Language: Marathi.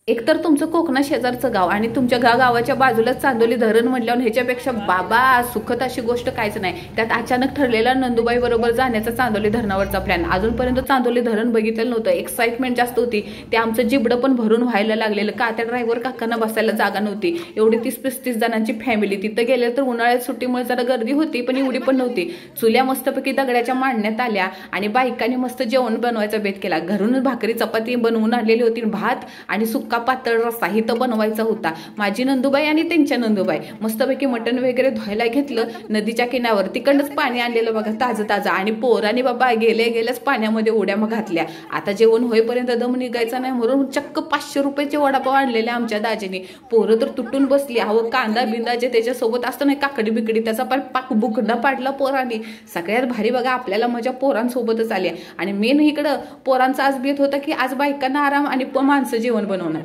एकतर तुमचं कोकणा शेजारचं गाव आणि तुमच्या गावाच्या बाजूलाच चांदोली धरण म्हटल्यावर ह्याच्यापेक्षा बाबा सुखद अशी गोष्ट काहीच नाही। त्यात अचानक ठरलेला नंदुबाई बरोबर जाण्याचा चांदोली धरणावरचा प्लॅन। अजूनपर्यंत चांदोली धरण बघितलेलं नव्हतं, एक्साइटमेंट जास्त होती। ते आमचं जिबडं पण भरून व्हायला लागलेलं का त्या ड्रायव्हर काकांना बसायला जागा नव्हती। एवढी 30-35 जणांची फॅमिली तिथं गेले तर उन्हाळ्यात सुट्टीमुळे जरा गर्दी होती, पण एवढी पण नव्हती। चुल्या मस्तपैकी दगडाच्या मांडण्यात आल्या आणि बायकांनी मस्त जेवण बनवायचा बेत केला। घरूनच भाकरी चपाती बनवून आणलेली होती, भात आणि सुक्का पातळ रस्सा ही तर बनवायचा होता। माझी नंदुबाई आणि त्यांच्या नंदुबाई मस्तपैकी मटण वगैरे धुवायला घेतलं नदीच्या किनाऱ्यावर। तिकडच पाणी आणलेलं बघा ताजं ताजं आणि पोरांनी बाबा गेल्याच पाण्यामध्ये उड्या मग घातल्या। आता जेवण होईपर्यंत दम निघायचा नाही म्हणून चक्क 500 रुपयाचे वडापाव आणलेले आमच्या दाजीने। पोरं तर तुटून बसली। अहो कांदा बिंदा जे त्याच्यासोबत असतं नाही काकडी बिकडी त्याचा पण पाक बुकडा पाडला पोरांनी। सगळ्यात भारी बघा आपल्याला मजा पोरांसोबतच आली। आणि मेन इकडं पोरांचा आज बेत होता की आज बायकांना आराम आणि माणसं जेवण बनवणार।